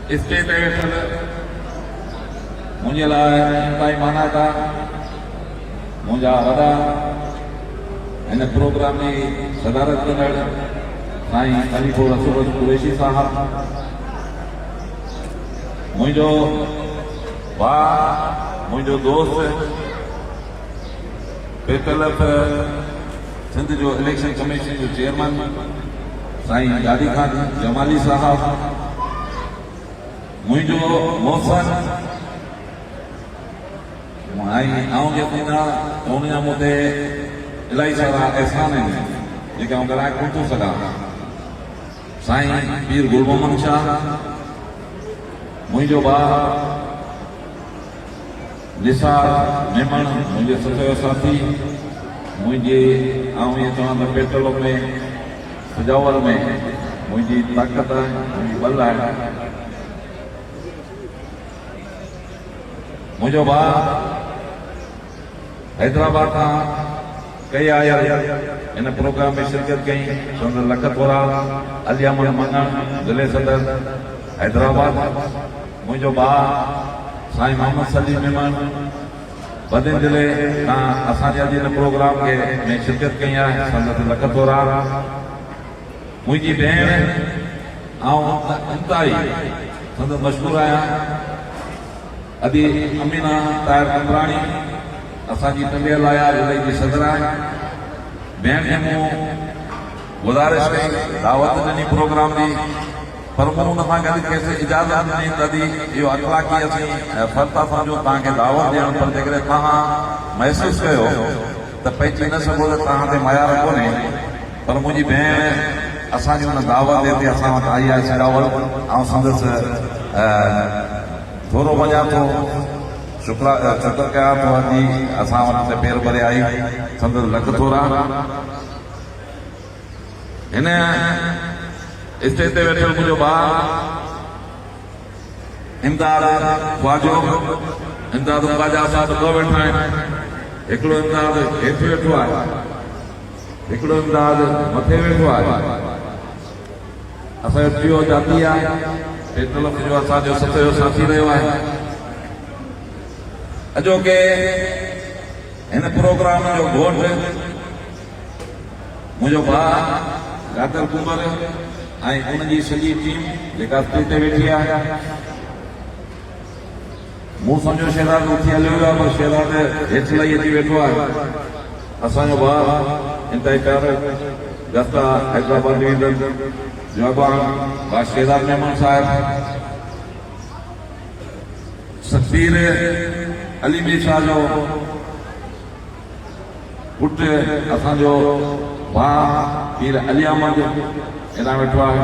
Stage ते वेठल मुंहिंजे लाइ इंतिहाई माना था मुंहिंजा वॾा हिन प्रोग्राम जी सदारत कंदड़ साईं खलीफ़ुर रसूल कुरैशी साहब, मुंहिंजो भाउ, मुंहिंजो दोस्त, बेतलफ़ सिंध जो इलेक्शन कमीशन जो चेयरमैन साईं गादी खान जमाली साहब, मुंहिंजो मोहसन ऐं जेको उन मूं ते इलाही सारा एहसान आहिनि जेके आउं ॻाल्हाए कोन थो सघां। साईं पीर गुल मोहम्मद शाह, मुंहिंजो भाउ निसार मेमण, मुंहिंजे सचो साथी, मुंहिंजी आउं ईअं चवां त पेट्रोल में सजावल में मुंहिंजी ताक़त मुंहिंजी बल आहे। मुंहिंजो भाउ हैदराबाद खां कई आयल इन प्रोग्राम में शिरकत कई, संदर लख थोरा अलियामन मंगण ज़िले सदर हैदराबाद। मुंहिंजो भाउ साईं मोहम्मद सलीम मेमन बदिन ज़िले खां असांजे अॼु हिन प्रोग्राम के में शिरकत कई आहे, संदर लख थोरा। मुंहिंजी भेण ऐं इंतिहाई संदर मशहूरु आहियां अदी अमीना ताहिर कंदराणी, असांजी टंडियल आया ज़िले जी सदर आहे। भेण खे मूं गुज़ारिश कई दावत ॾिनी प्रोग्राम जी, पर मूं हुन सां गॾु कंहिंखे इजाज़त ॾिनी तॾहिं इहो अख़लाक़ी असीं फ़र्क़ था सम्झूं तव्हांखे दावत ॾियणु, पर जेकॾहिं तव्हां महसूसु कयो त पइजी न सघो त तव्हां ते मयार कोन्हे। पर मुंहिंजी भेण असांजी हुन दावत ते असां वटि आई आहे सिरावल, ऐं संदसि थोरो वञा थो शुक्र कयां थो अॼु असां वटि पेर भरे आई संदसि लख थोरा। हिन स्टेज ते वेठल मुंहिंजो भाउ इमदाद ख्वाजो, इमदाद ख्वाजा साहब ॿ वेठा आहिनि, हिकिड़ो इमदाद हेठि वेठो आहे, हिकिड़ो इमदाद मथे वेठो आहे। असांजो टियों जाती आहे, पेट्रोल जो असांजो सचो साथी रहियो आहे। अॼोके हिन प्रोग्राम जो घोट मुंहिंजो भाउ गादर कुंवर ऐं उनजी सॼी टीम जेका स्टेज ते वेठी आहे। मूं सम्झो शहज़ाद उथी हलियो आहे, पर शहज़ाद हेठि लही अची वेठो आहे। असांजो भाउ इंतिहाई प्यारो गस्ता हैदराबाद डिवीज़न जो अॻवान भाउ शहज़ाद मेमन साहिब, सतबीर अली मीर शाह जो पुटु असांजो भाउ पीर अली अहमद हितां वेठो आहे।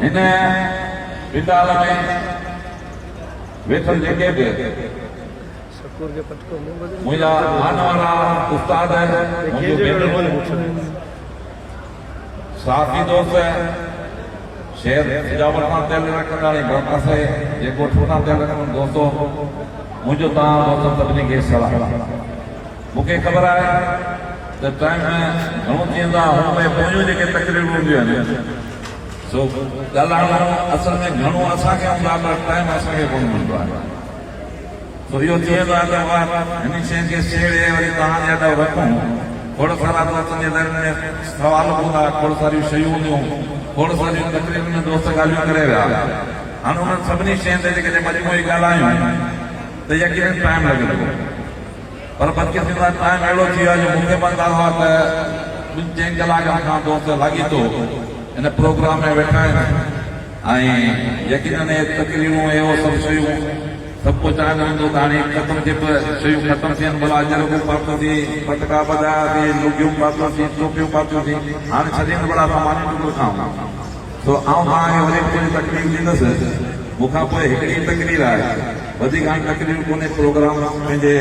हिन पिंडाल में वेठल जेके बि मुंहिंजा मान वारा उस्ताद साथी दोस्त शेर सजावट खां तेल रखंदाणी बरपासे जेको ठोठा तेल रखनि दोस्तो, मुंहिंजो तव्हां दोस्त सभिनी खे सलाह। मूंखे ख़बर आहे त टाइम घणो थी वेंदो आहे, हुन में पोयूं जेके तकरीबूं हूंदियूं आहिनि सो ॻाल्हाइणो असल में घणो असांखे हूंदो आहे, पर टाइम असांखे कोन मिलंदो आहे। सो इहो थी वेंदो आहे त हिन शइ खे छेड़े वरी तव्हांजे अॾो रखूं। खोड़ सारा दोस्तनि जे दर में सवाल हूंदा, खोड़ सारियूं शयूं हूंदियूं, खोड़ सारियूं तकरीबन में दोस्त ॻाल्हियूं करे विया। हाणे उन्हनि सभिनी शयुनि ते जेके मजमूई ॻाल्हायूं त यकीन टाइम लॻंदो, पर बदकिस्मत टाइम अहिड़ो थी वियो आहे जो मूंखे बंदा हुआ त 2-3 कलाकनि खां दोस्त लॻी थो हिन प्रोग्राम में वेठा आहिनि ऐं यकीन तकरीबूं इहो सभु शयूं सभु कुझु चाहींदो हूंदो त हाणे ख़तमु थिए, शयूं ख़तमु थियनि, भला अजरबूं पातो थी, पटका बधाया थी, लुगियूं पातो थी, टोपियूं पातियूं थी, हाणे छॾीनि भला सामान टुकड़ो खाऊं। तो आउं तव्हांखे वरी थोरी तकलीफ़ ॾींदुसि। मूंखां पोइ हिकिड़ी तकरीर आहे, वधीक हाणे तकरीर कोन्हे, प्रोग्राम पंहिंजे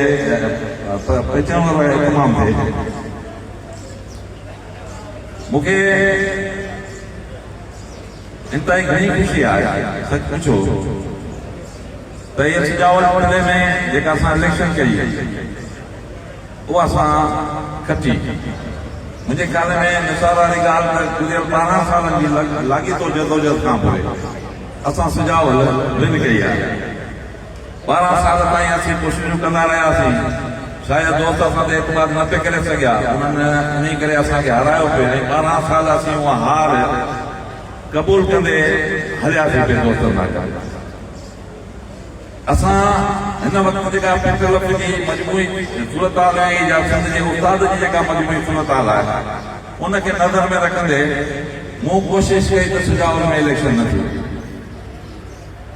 पहुचण वारो तमामु थिए। मूंखे इंतिहाई घणी ख़ुशी आहे सच पुछो त इहे सजावल ज़िले में जेका असां इलेक्शन कई उहा असां खटी मुझे ख्याल में निसार वाली ॻाल्हि त गुज़िरियल 12 सालनि जी लाॻीतो जदोजहद खां पोइ असां सुझाव विन कई आहे। 12 साल ताईं असीं कोशिशूं कंदा रहियासीं, शायदि दोस्त असां ते एतमाद न पे करे सघिया, उन्हनि इन करे असांखे हारायो पियो ऐं 12 साल असीं उहा हार क़बूल कंदे हलियासीं पिए दोस्तनि सां। असां हिन वक़्तु जेका पेट्रोल जी मजमूई सूरत हाल आहे या सिंध जे उस्ताद जी जेका मजमूई सूरत हाल आहे उनखे नज़र में रखंदे मूं कोशिशि कई त सुझाव में इलेक्शन न थिए।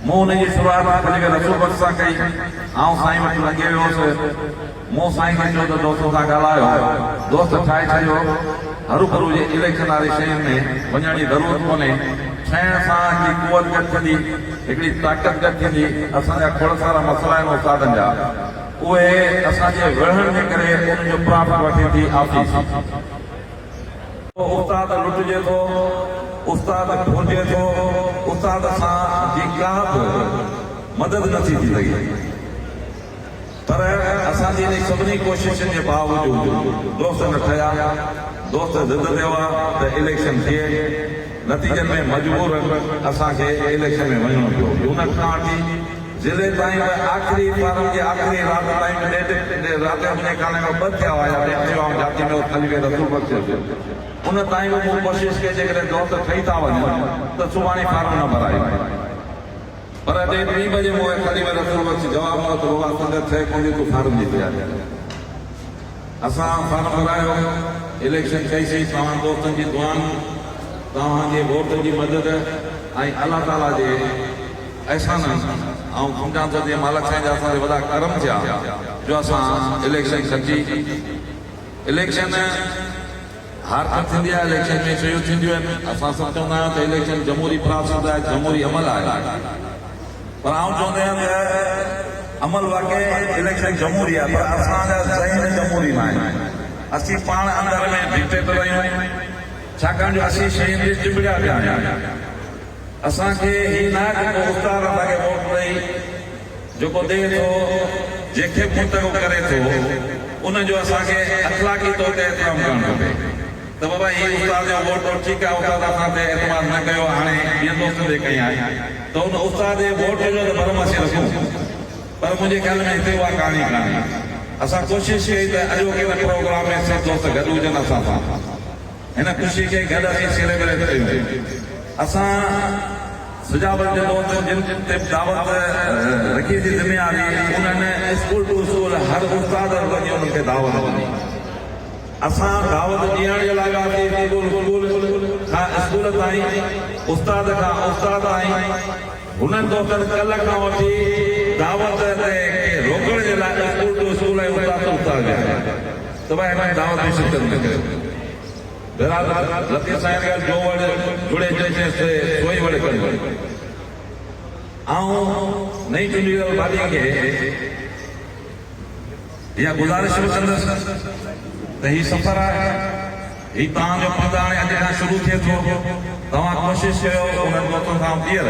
मूं हुनजी शुरूआत ख़ाली रसूल बख़्श सां कई। आउं साईं वटि लॻे वियोसि, मूं साईं खे चयो त दोस्त सां ॻाल्हायो, दोस्त ठाहे छॾियो हरू भरू जे इलेक्शन वारी शयुनि में वञण जी ज़रूरत कोन्हे। ठहिण सां हिकिड़ी कुवत गॾु थींदी, हिकिड़ी ताक़त गॾु थींदी। असांजा खोड़ सारा मसइला आहिनि उस्तादनि जा, उहे असांजे विढ़ण जे करे उन्हनि जो प्रॉफिट वठे थी आफ़ीस। उस्ताद लुटिजे थो, उस्ताद भुलिजे थो, उस्ताद सां जी का मदद नथी थी लॻे। पर असांजी इन सभिनी कोशिशुनि जे बावजूद दोस्त न ठहिया। दोस्त ज़िद ते हुआ त इलेक्शन थिए, नतीजनि में मजबूर असांखे इलेक्शन में वञिणो पियो। उन खां वठी ज़िले ताईं आख़िरी फारम जे आख़िरी राति ताईं राति जो मुंहिंजे खाने में 2 थिया हुआ जाती में ख़ाली रसूल बख़्श उन ताईं बि मूं कोशिशि कई जेकॾहिं दोस्त ठही था वञनि त सुभाणे फारम न भरायो। पर अॼु 3 बजे मूं ख़ाली रसूल बख़्श जवाब ॾिनो त बाबा संगत थिए कोन्हे, तूं फारम जी तयारी। असां फारम भरायो, इलेक्शन कईसीं। तव्हां दोस्तनि जी दुआनि, तव्हांजे वोट जी मदद ऐं अलाह ताला जे अहसान ऐं सम्झां थो जीअं मालिक साईं जा असांखे वॾा करम थिया जो असां इलेक्शन खटी। इलेक्शन हार त थींदी आहे, इलेक्शन में शयूं थींदियूं आहिनि। असां सभु चवंदा आहियूं त इलेक्शन जमहूरी प्रोसेस आहे, जमहूरी अमल आहे। पर आउं चवंदो आहियां त अमल वाक़ई इलेक्शन जमहूरी आहे, पर असांजा ज़हन जमहूरी न आहिनि। असीं पाण अंदर में डिक्टेटर आहियूं, छाकाणि जो असीं शयुनि ते चिंबड़िया पिया आहियूं। असांखे ही न जेको उस्ताद असांखे वोट ॾेई जेको ॾे थो, जंहिंखे मुंतखब करे थो, उनजो असांखे अखलाक़ी तौर ते एतिराम करणु खपे त बाबा ही उस्ताद जो वोट ठीकु आहे, उस्ताद असां ते एतमाद न कयो, हाणे ॿियनि दोस्तनि ते कई आहे त उन उस्ताद जे वोट जो त भरमसी रखूं। पर मुंहिंजे ख्याल में हिते उहा कहाणी कान्हे। असां कोशिशि कई त अॼोके प्रोग्राम में सभु दोस्त गॾु हुजनि असां सां, हिन ख़ुशी खे गॾु असीं सेलिब्रेट कयूं। असां सुझाव जे दोस्त जिन ते दावत रखी थी ज़िम्मेवारी, उन्हनि स्कूल टू स्कूल हर उस्ताद वञी उन्हनि खे दावत ॾिनी। असां दावत ॾियण जे लाइ स्कूल ताईं, उस्ताद खां उस्ताद ताईं, हुननि दोस्तनि कल्ह खां वठी दावत ते रोकण जे लाइ स्कूल टू स्कूल ऐं उस्ताद त भाई हिन दावत में शिरकत न कयो। लतीफ़ साईं खे जो वड़ जुड़े जैसे सोई वड़ कयो। ऐं नई चूंडियल भाॼी खे इहा गुज़ारिश बि कंदुसि त ही सफ़र आहे, ही तव्हांजो पंधु हाणे अॼु खां शुरू थिए थो। तव्हां कोशिशि कयो उन्हनि दोस्तनि सां ॿीहर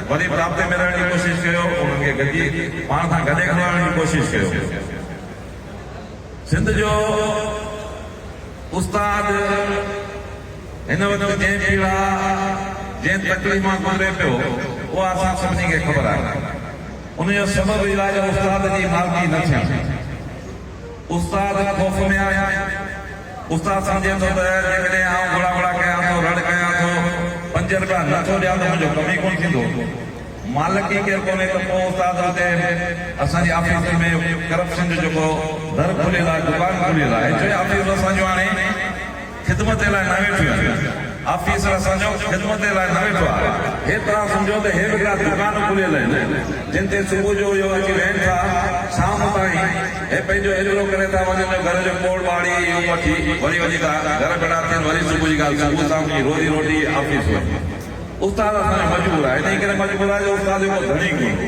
वरी राब्ते में रहण जी कोशिशि कयो, उन्हनि खे गॾिजी पाण सां गॾे खणण जी कोशिशि कयो। सिंध जो उस्ताद हिन वक़्तु जंहिं पीड़ा जंहिं तकलीफ़ मां गुज़रे पियो, उहा असां सभिनी खे ख़बर आहे। उनजो सबबु इलाज उस्ताद जी मालकी न थियणु। उस्ताद ख़ौफ़ में आया, उस्ताद सम्झे थो त जेकॾहिं आउं घुड़ा कयां थो, रड़ कयां थो, 5 रुपया नथो ॾियां त मुंहिंजो कमु ई कोन थींदो। मालिक ई केरु कोन्हे त पोइ उस्ताद हुते असांजी ऑफिस में करप्शन जो जेको दर खुलियल आहे, दुकान खुलियल आहे, जो ऑफिस असांजो हाणे ख़िदमत लाइ न वेठो आहे। ऑफिसर असांजो ख़िदमत लाइ न वेठो आहे। हे तव्हां सम्झो त हे हिकिड़ा दुकान खुलियल आहिनि जिन ते सुबुह जो इहो अची वेहनि था, शाम ताईं हे पंहिंजो एतिरो करे था वञनि, घर जो कोड़ ॿाड़ी इहो वठी वरी वञी था घर वेठा थियनि, वरी सुबुह जी ॻाल्हि सुबुह शाम जी रोज़ी रोटी ऑफिस वञे। उस्ताद असांजो मजबूर आहे, इन करे मजबूर आहे जो उस्ताद जो धणी कोन्हे।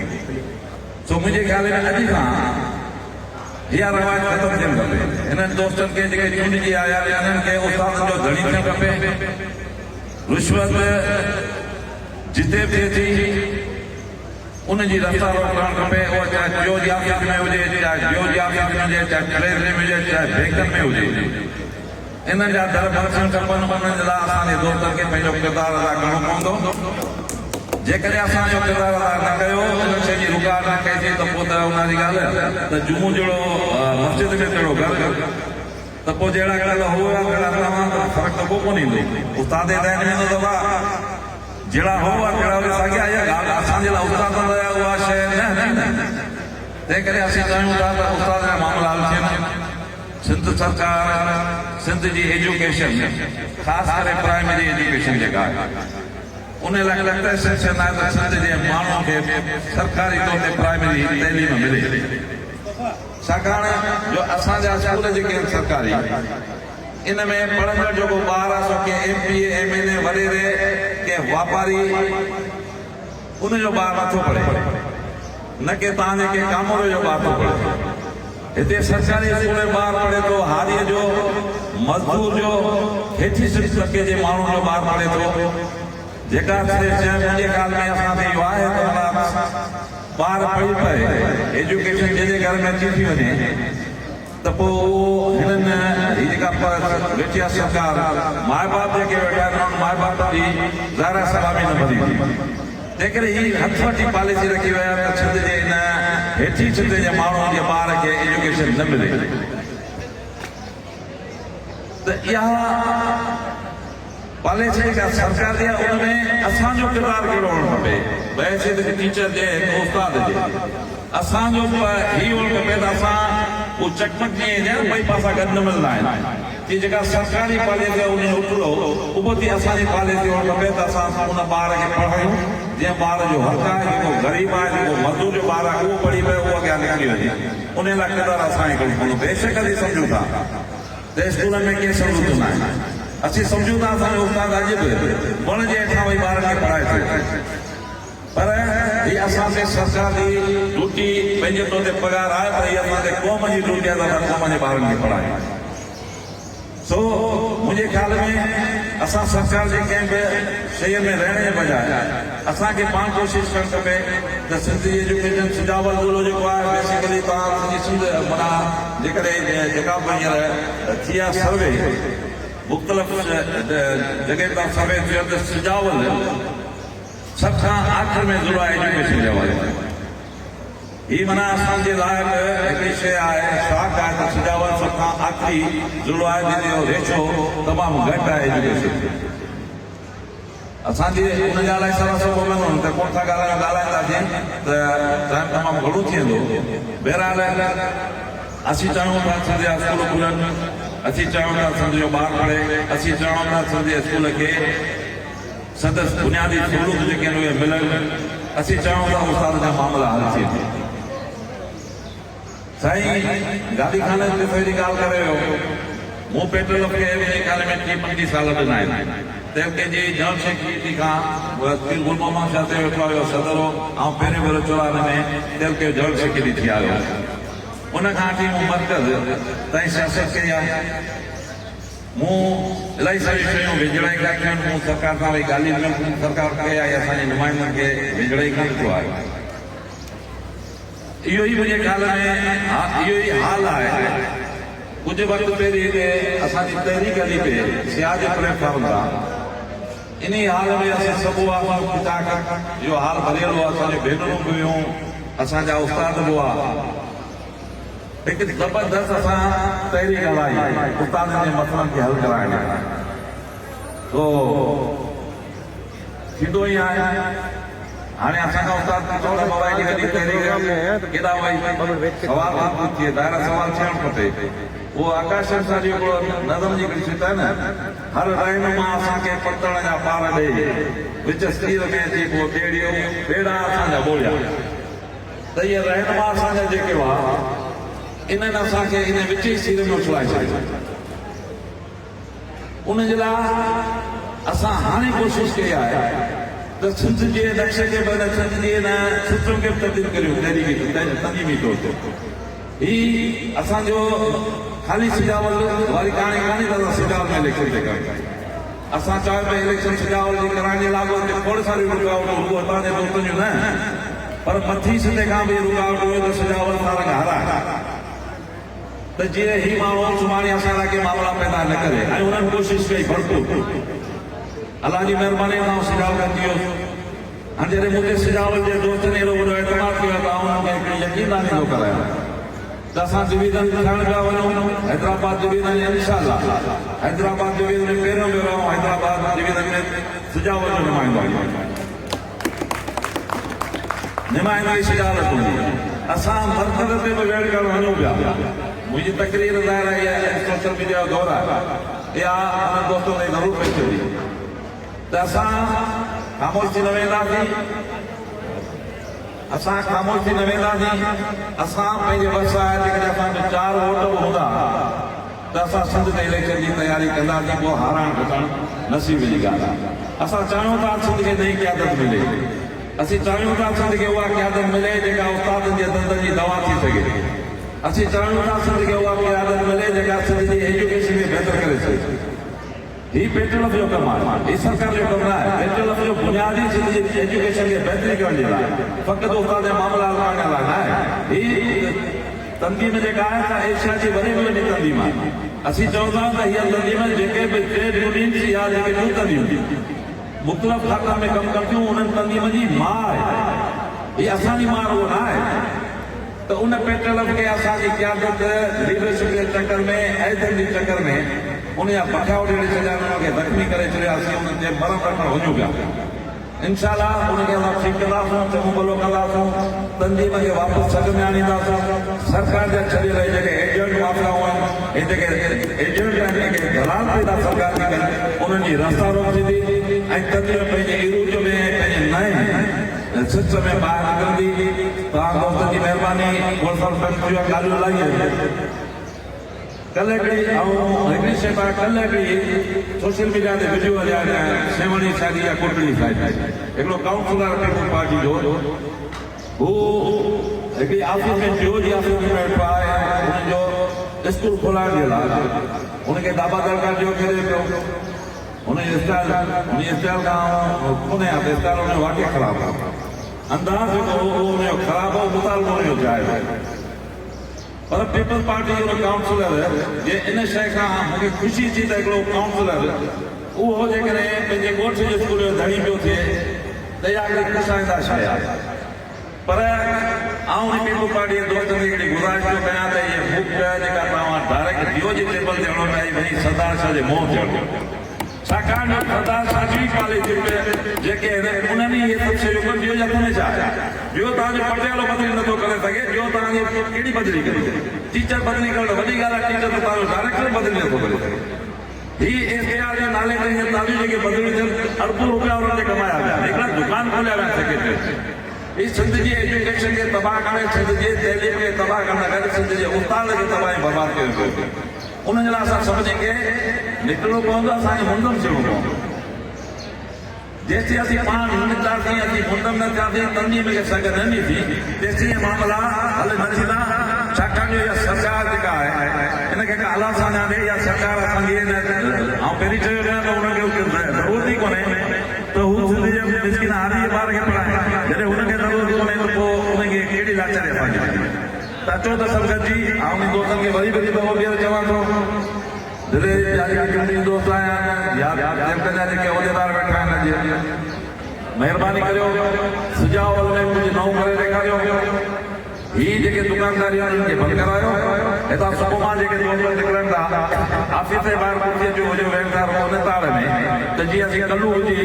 सो मुंहिंजे ख़्याल में अॼु खां इहा रवाज ख़तमु थियणु खपे। हिननि दोस्तनि खे जेके चूंडिजी आया हिननि खे उस्तादनि जो धणी थियणु खपे। रिश्वत जिते बि थिए थी उनजी रफ़्तार करणु खपे, उहा चाहे जियो जी ऑफिस में हुजे, चाहे जियो जी ऑफिस में हुजे, चाहे ट्रेजरी में हुजे, चाहे बैंकनि में हुजे। इन्हनि जा दर बरसण खपनि, उन्हनि जे लाइ असांजे दोस्तनि खे पंहिंजो किरदारु अदा करणो पवंदो। जेकॾहिं असांजो किरदारु अदा न कयो, इन शइ जी रुकावट न कईसीं त पोइ त उनजी ॻाल्हि त जुमूं जहिड़ो मस्जिद में कहिड़ो घर त पोइ जहिड़ा कल हुआ कहिड़ा तव्हां फ़र्क़ु त पोइ कोन ईंदो। उस्ताद ॿुधाइण वेंदो त वाह जहिड़ा हुआ कहिड़ा वरी साॻिया, इहा ॻाल्हि असांजे लाइ उस्ताद उहा शइ न। तंहिं करे असीं चाहियूं था त उस्ताद जा मामला हल थियनि। सिंध सरकार सिंध जी एजुकेशन ख़ासि करे प्राइमरी एजुकेशन जेका आहे उन लाइ लॻंदो सेक्शन आहे त सिंध जे माण्हुनि खे सरकारी तौर ते प्राइमरी तइलीम मिले। छाकाणि जो असांजा स्कूल जेके आहिनि सरकारी, इन में पढ़ंदड़ जेको ॿार आहे सो के MPA MLA वॾेरे के वापारी उनजो ॿारु नथो पढ़े, न के तव्हांजे के कामोरे जो ॿारु थो पढ़े। हिते सरकारी स्कूल में ॿारु पढ़े थो, हारीअ जो मज़दूर जो हेठी तबके जे माण्हुनि जो ॿारु पढ़े थो। जेका मुंहिंजे ख़्याल में असांखे इहो आहे त ॿारु पढ़ी पए, एजुकेशन जंहिंजे घर में अची थी वञे त पोइ हिननि हीअ जेका वेठी आहे सरकार, माए बाप जेके वेठा आहिनि माए बाप जी ज़ाहिर सलामी न भरी थी। तंहिं करे हीअ हथ वठी पॉलिसी रखी विया त सिंध जे इन हेठी सिंध जे माण्हुनि जे ॿार खे एजुकेशन न मिले। त इहा पॉलिसी जेका सरकार जी आहे उनमें असांजो किरदारु कहिड़ो हुअणु खपे। बहसियत टीचर जे उस्ताद जे असांजो हीअ हुअणु खपे त असां उहो चकमक जीअं ॿई पासा गॾु न मिलंदा आहिनि कि जेका सरकारी पॉलिसी आहे उनजो उतरो उहो थी असांजी पॉलिसी हुअणु खपे त असां उन ॿार खे पढ़ायूं जीअं ॿार जो हक़ आहे। जेको ग़रीब आहे, जेको मज़दूर जो ॿारु आहे उहो पढ़ी पियो, उहो अॻियां निकिरी वञे। उन लाइ किरदारु असांखे करिणो पवंदो। बेशक असीं सम्झूं था त स्कूलनि में कंहिं सहूलियत न आहे, असीं सम्झूं था असांजो उस्ताद अॼु बि वण जे हेठां वही ॿारनि खे पढ़ाए थो, पर हीअ असांखे सरकार जी ड्यूटी पंहिंजे तौर ते पघार आहे, पर हीअ असांखे क़ौम जी ड्यूटी आहे त क़ौम जे ॿारनि खे पढ़ायूं। सो मुंहिंजे ख़्याल में असां सरकार जे कंहिं बि शइ में रहण जे बजाए असांखे पाण कोशिशि करणु खपे त सिंध जी एजुकेशन सुजावल ज़िलो जेको आहे बेसिकली तव्हां सॼी सिंध माना जेकॾहिं जेका बि हींअर थी आहे सर्वे मुख़्तलिफ़ जॻह तां सर्वे थियो त सुजावल सभ खां आख़िर में ज़िलो आहे एजुकेशन जे हवाले। हीअ माना असांजे लाइ हिकिड़ी शइ आहे, शाख आहे त सुजावल सभ खां आख़िरी ज़िलो आहे जंहिंजो रेशो तमामु घटि आहे एजुकेशन। असांजे हुनजा अलाए सवा सौ वञूं त कोन था ॻाल्हाईंदासीं त टाइम तमामु घणो थी वेंदो। बहरहाल असीं चाहियूं था सिंध जा स्कूल खुलनि, असीं चाहियूं था सिंध जो ॿारु पढ़े, असीं चाहियूं था सिंध जे स्कूल खे संदसि बुनियादी सहूलियत जेके आहिनि उहे मिलनि, असीं चाहियूं था उस्ताद जा मामला हल थियनि। साईं गादी खाने ते पहिरीं ॻाल्हि करे वियो, मूं पेट्रोल खे मुंहिंजे ख़्याल में 30-35 साल ॾिना आहिनि। तंहिं जी जाम शेखी खां गुल मोहम्मद शाह ते वेठो हुयो सदर हो, ऐं पहिरियों भेरो 94 में तेल के जल शेखी थी आयो। उन खां वठी मूं मर्कज़ ताईं सियासत कई आहे। मूं इलाही सारियूं शयूं विझड़ाई कयूं आहिनि। मूं सरकार सां वही ॻाल्हियूं सरकार कई आहे, असांजे नुमाइंदनि खे विझड़ाई न ॾिठो आहे। इहो ई मुंहिंजे ख़्याल में इहो ई हाल आहे। कुझु वक़्तु पहिरीं हिते असांजी तहरीक हली पई सियाह जे प्लेटफॉर्म तां, इन हाल में असां सभु इहो हाल भरियल हो। असांजूं भेनरूं बि हुयूं, असांजा उस्ताद बि हुआ। हिकु ज़बरदस्त असां तहरीक हलाई उस्तादनि जे मसइलनि खे हल कराइण लाइ। तो थींदो ई आहे। हाणे असांजा उस्ताद मोबाइल कॾहिं तहरीक केॾा वई सवाल थिए, दायरा सवाल थियणु खपे। उहो आकाश सां जेको नज़म जी हिकिड़ी शित आहे न, हर रहनुमा असांखे पतण जा पार ॾे, विच स्टील में अची पोइ ॿेड़ियो ॿेड़ा असांजा ॿोड़िया। त इहे रहनुमा असांजा जेके हुआ इन्हनि असांखे इन विच ई सीर में उछलाए छॾियो। उनजे लाइ असां हाणे कोशिशि कई आहे त सिंध जे नक्शे खे बि सिंध जे न सिस्टम खे बि तब्दील करियूं तंज़ीमी तौर ते। ही असांजो खाली सुजावल वारी कहाणी कान्हे त असां सुजावल में इलेक्शन ते कयूं। असां चाहियूं पिया इलेक्शन सुजावल जी कराइण जे लाइ खोड़ सारियूं रुकावटूं रुगो असांजे दोस्तनि जूं न, पर मथी सिधे खां बि रुकावट हुई त सुजावल सां रंग हरा। त जीअं ही माण्हू सुभाणे असां लाइ के मामला पैदा न करे ऐं उन्हनि कोशिशि कई भरपूर अलाह जी महिरबानी सां सिजावल कंदी हुयुसि हाणे जॾहिं मूंखे सिजावल जे दोस्तनि अहिड़ो वॾो एतमाद कयो त उन्हनि खे यकीनदानी थो करायां त असां डिवीज़न ठहण पिया वञूं हैदराबाद डिवीज़न इंशाअल्लाह हैदराबाद डिवीज़न में पहिरियों भेरो हैदराबाद डिवीज़न में सिजावल जो नुमाइंदगी सिजावल हूंदी असां मरकज़ ते बि वेड़ करणु वञूं पिया मुंहिंजी तकरीर ज़ाहिर आहे सोशल मीडिया जो दौर आहे या दोस्तों ने ज़रूर पेश कई त असां ख़ामोशी न वेंदासीं असां पंहिंजे वस आहे जेकॾहिं असांखे 4 वोट बि हूंदा त असां सिंध में इलेक्शन जी तयारी कंदासीं पोइ हाराइण खटणु नसीब जी ॻाल्हि आहे असां चाहियूं था सिंध खे नई क़यादत मिले असीं चाहियूं था सिंध खे उहा क़यादत मिले जेका उस्तादनि जे दंदनि जी दवा थी सघे असीं चाहियूं था सिंध खे उहा क़यादत मिले जेका सिंध जी एजुकेशन खे बहितर करे सघे ही पेट्रोल जो कमु आहे ही सरकार जो कमु न आहे पेट्रोल जो बुनियादी सिंध जी एजुकेशन खे बहितरी करण जे लाइ फ़क़ति उस्ताद जा मामला हलाइण लाइ न आहे ही तंज़ीम जेका आहे त एशिया जी वॾे में वॾी तंज़ीम आहे असीं चवंदा आहियूं त हीअ तंज़ीम जेके बि ट्रेड यूनियन्स या जेके ॿियूं तंज़ीमूं मुख़्तलिफ़ खातनि में कमु कंदियूं उन्हनि तंज़ीम जी मां आहे हीअ असांजी मां उहो न आहे त उन पेट्रोल खे असांजी क़यादत लीडरशिप जे चकर में ऐदनि जे चकर में उन जा पखिया उॾाए छॾिया उनखे ज़ख़्मी करे छॾियासीं उन्हनि ते मरण रखणु वञूं पिया इंशाअल्लाह उनखे असां ठीकु कंदासीं चङो भलो कंदासीं तंज़ीम खे वापसि सघ में आणींदासीं सरकार जा छॾियल जेके एजेंट माफ़ियाऊं आहिनि हे जेके एजेंट आहिनि जेके दलाल पैदा सरकार थी कनि उन्हनि जी रस्ता रोक थींदी ऐं तंज़ीम पंहिंजे इरूज में पंहिंजे नए सिस्टम में ॿाहिरि निकिरंदी तव्हां दोस्तनि जी महिरबानी ॻाल्हियूं इलाही आहिनि कल हिकिड़ी शइ कल हिकिड़ी सोशल मीडिया ते वीडियो हलिया सेवणी शादी या कुटड़ी साइड हिकिड़ो काउंसलर पीपल पार्टी जो हू हिकिड़ी ऑफिस में जियो जी ऑफिस में वेठो आहे हुनजो स्कूल खोलाइण जे लाइ हुनखे दाबा दरकार जो करे पियो हुनजी स्टाइल खां कोन्हे आहे स्टाइल हुनजो वाक़ई ख़राबु आहे अंदाज़ जेको हुनजो ख़राबु हो मुतालबो हुनजो जाइज़ आहे पर पीपल पार्टी जो काउंसलर जे इन शइ खां मूंखे ख़ुशी थी त हिकिड़ो काउंसलर उहो जेकॾहिं पंहिंजे ॻोठ जे स्कूल जो धणी पियो थिए त इहा हिकिड़ी ख़ुशाईंदा शइ आहे पर आउं पीपल पार्टी जे दोस्तनि खे हिकिड़ी गुज़ारिश थो कयां त इहे बुक जेका तव्हां डायरेक्ट जियो जे टेबल ते हणो पिया वञी सरदार शाह जे मुंहुं ते हणो छाकाणि त सरदार शाह जी कॉलेज जेके उन्हनि इहे सभु शयूं कनि जियो जे हथ में छा आहे ॿियो तव्हांजो पटियालो बदिली नथो करे सघे ॿियो तव्हांजी कहिड़ी बदिली करे टीचर बदिली करणु वॾी ॻाल्हि आहे टीचर त तव्हांजो डायरेक्टर बदिली नथो करे सघे ही SKR जे नाले ते हीअ तालियूं जेके बदिलियूं थियनि अरबों रुपया उन्हनि खे कमाया विया हिकिड़ा दुकान खोलिया विया सेक्रेटरी ही सिंध जी एजुकेशन खे तबाह करे सिंध जी तइलीम खे तबाह करण गॾु सिंध जे उस्ताद खे तबाह ऐं बर्बाद कयो पियो उन्हनि जे लाइ असां सभिनी खे निकिरणो पवंदो असांखे मुंदम थियणो पवंदो जेसीं असीं पाण निकितासीं असीं मुंदम न थियासीं तंज़ीम खे सघ न ॾींदी तेसीं इहे मामला हल न थींदा छाकाणि इहा सरकार जेका आहे हिनखे का अलाह सां ॾे इहा सरकार असांजी आउं पहिरीं चयो आहियां त हुनखे ज़रूरत ई कोन्हे त हू सिंध जे मिसकिन हारी जे ॿार खे पढ़ाए जॾहिं हुनखे ज़रूरत कोन्हे त पोइ हुनखे कहिड़ी लाचारी असांजी त अचो त संगत जी आउं दोस्तनि खे वरी दफ़ो ॿीहर चवां थो दिल्ली जा जेके दोस्त आया या जेके उहिदेदार वेठा आहिनि महिरबानी करियो सुझाव में कुझु नओं करे ॾेखारियो ही जेके दुकानदारी आहिनि खे बंदि करायो हितां सुबुह मां जेके दोस्त निकिरनि था ऑफिस जे ॿाहिरि कुर्सीअ जो हुजे वेंदार उन तार में त जीअं असीं कल्लू हुजे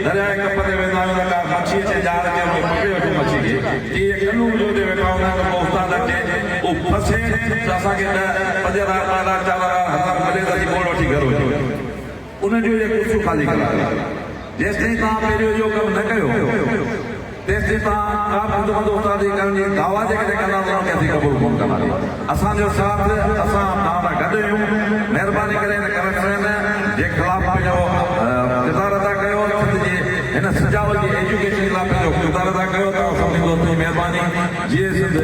दरिया जे कप ते वेंदा आहियूं त का मच्छी अचे जार अचे पकड़े वठे मच्छी खे जीअं कल्लू जो ते वेठा हूंदा आहियूं त पोइ उस्ताद अचे उहो फसे त असांखे 5,000 मिले त असीं बोल वठी घर वञूं उनजो इहे कुर्सियूं ख़ाली करायो जेसिताईं तव्हां पहिरियों इहो कमु न कयो तेसिताईं तव्हां का बंदि उस्तादी करण जी दावा जेकॾहिं कंदा उनखे असीं क़बूल कोन कंदासीं असांजो साथ असां तव्हां सां गॾु आहियूं महिरबानी करे हिन करप्शन जे ख़िलाफ़ पंहिंजो किरदारु अदा कयो हिन सजावट जी एजुकेशन लाइ पंहिंजो किरदारु अदा कयो तव्हां सभिनी दोस्तनि जी महिरबानी जीअं सिंध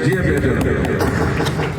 जीअं बेहतर